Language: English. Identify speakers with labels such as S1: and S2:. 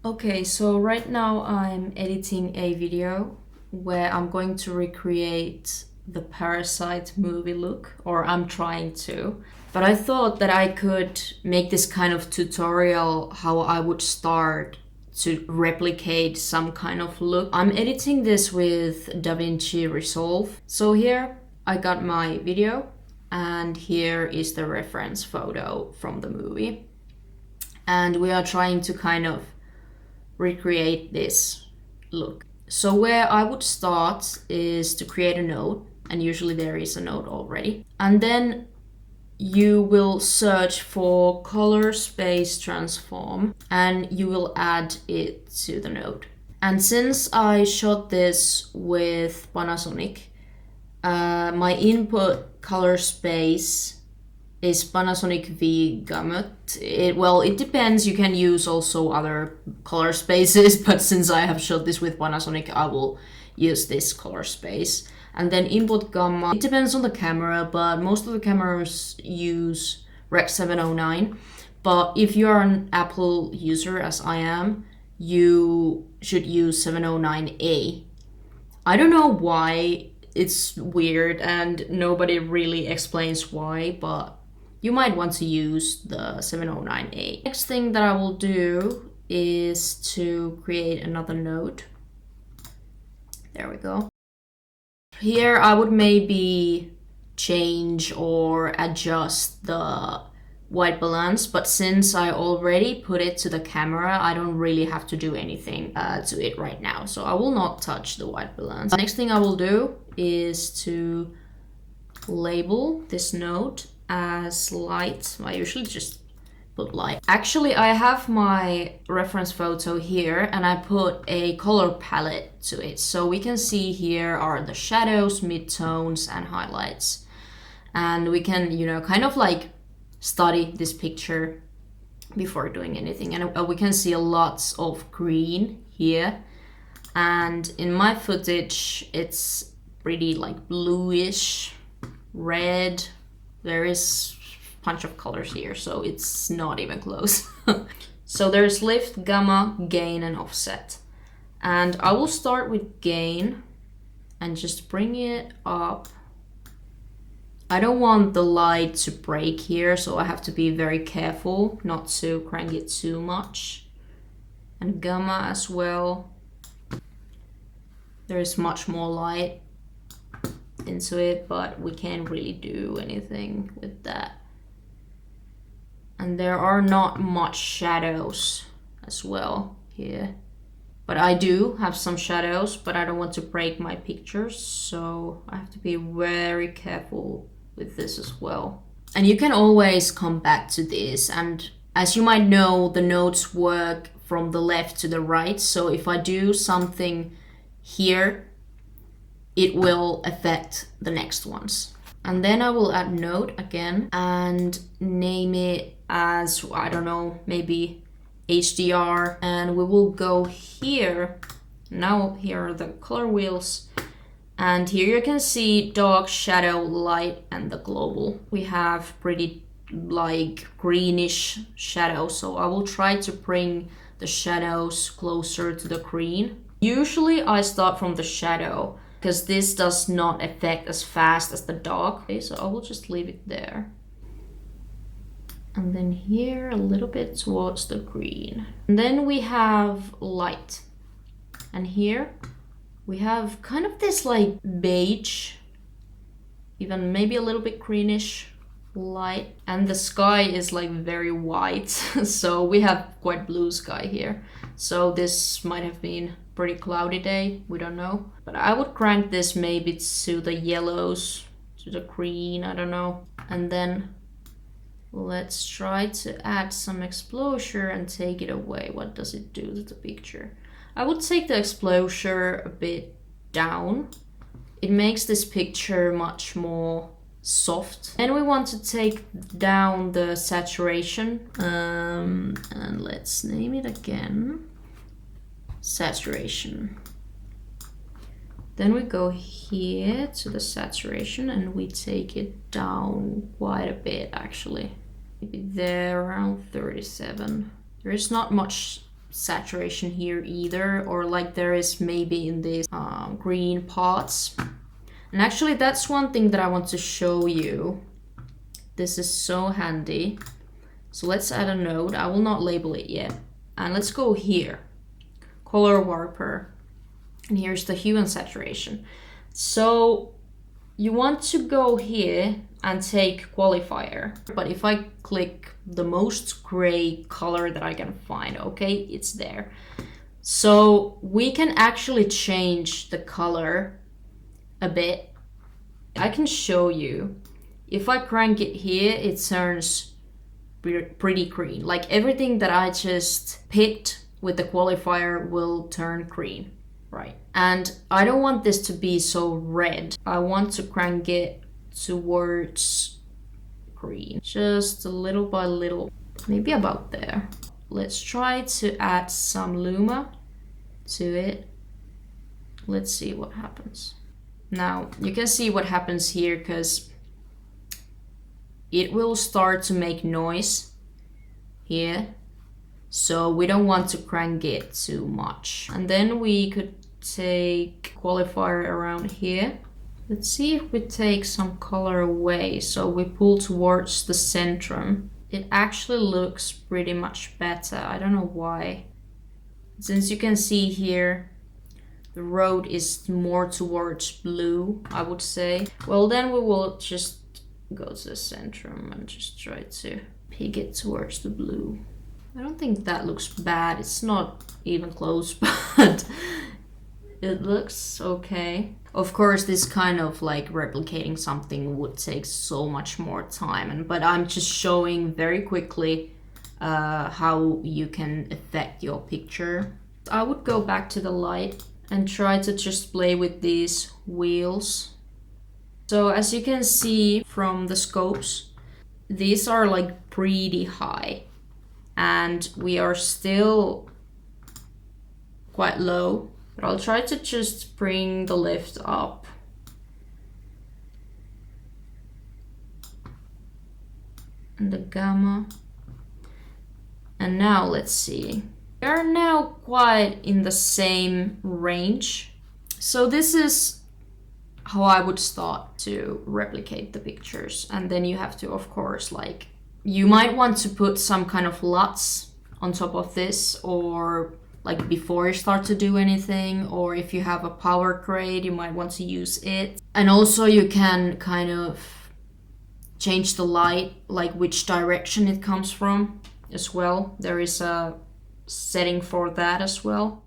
S1: Okay, so right now I'm editing a video where I'm going to recreate the Parasite movie look, or I'm trying to. But I thought that I could make this kind of tutorial how I would start to replicate some kind of look. I'm editing this with DaVinci Resolve. So here I got my video, and here is the reference photo from the movie. And we are trying to kind of recreate this look. So where I would start is to create a node, and usually there is a node already. And then you will search for color space transform and you will add it to the node. And since I shot this with Panasonic, my input color space is Panasonic V Gamut. It depends. You can use also other color spaces, but since I have shot this with Panasonic, I will use this color space. And then input gamma. It depends on the camera, but most of the cameras use Rec 709. But if you are an Apple user, as I am, you should use 709A. I don't know why. It's weird and nobody really explains why, but you might want to use the 709A. Next thing that I will do is to create another node. There we go. Here I would maybe change or adjust the white balance, but since I already put it to the camera, I don't really have to do anything to it right now. So I will not touch the white balance. The next thing I will do is to label this node as light. I usually just put light. Actually, I have my reference photo here and I put a color palette to it. So we can see here are the shadows, midtones, and highlights. And we can, kind of like study this picture before doing anything. And we can see a lot of green here. And in my footage, it's pretty like bluish, red. There is a bunch of colors here, so it's not even close. So there's lift, gamma, gain, and offset. And I will start with gain and just bring it up. I don't want the light to break here, so I have to be very careful not to crank it too much. And gamma as well. There is much more light into it, but we can't really do anything with that. And there are not much shadows as well here, but I do have some shadows, but I don't want to break my pictures, so I have to be very careful with this as well. And you can always come back to this, and as you might know, the nodes work from the left to the right, so if I do something here, it will affect the next ones. And then I will add node again and name it as, I don't know, maybe HDR. And we will go here. Now here are the color wheels. And here you can see dark, shadow, light, and the global. We have pretty like greenish shadow. So I will try to bring the shadows closer to the green. Usually I start from the shadow, because this does not affect as fast as the dark. Okay, so I will just leave it there. And then here a little bit towards the green. And then we have light. And here we have kind of this like beige, even maybe a little bit greenish light. And the sky is like very white. So we have quite blue sky here. So this might have been pretty cloudy day, we don't know. But I would crank this maybe to the yellows, to the green, I don't know. And then let's try to add some exposure and take it away. What does it do to the picture? I would take the exposure a bit down. It makes this picture much more soft. And we want to take down the saturation. And let's name it again. Saturation. Then we go here to the saturation and we take it down quite a bit actually. Maybe there around 37. There is not much saturation here either, or like there is maybe in these green parts. And actually that's one thing that I want to show you. This is so handy. So let's add a node. I will not label it yet. And let's go here, color warper. And here's the hue and saturation. So you want to go here and take qualifier. But if I click the most gray color that I can find, okay, it's there. So we can actually change the color a bit. I can show you. If I crank it here, it turns pretty green. Like everything that I just picked with the qualifier will turn green, right? And I don't want this to be so red. I want to crank it towards green, just a little by little, maybe about there. Let's try to add some luma to it. Let's see what happens. Now you can see what happens here because it will start to make noise here. So we don't want to crank it too much. And then we could take qualifier around here. Let's see if we take some color away. So we pull towards the centrum. It actually looks pretty much better. I don't know why. Since you can see here, the road is more towards blue, I would say. Well, then we will just go to the centrum and just try to pick it towards the blue. I don't think that looks bad. It's not even close, but it looks okay. Of course, this kind of like replicating something would take so much more time, but I'm just showing very quickly how you can affect your picture. I would go back to the light and try to just play with these wheels. So as you can see from the scopes, these are like pretty high and we are still quite low, but I'll try to just bring the lift up. And the gamma. And now let's see. We are now quite in the same range. So this is how I would start to replicate the pictures. And then you have to, of course, like, you might want to put some kind of LUTs on top of this, or like before you start to do anything, or if you have a power grade, you might want to use it. And also you can kind of change the light, like which direction it comes from as well. There is a setting for that as well.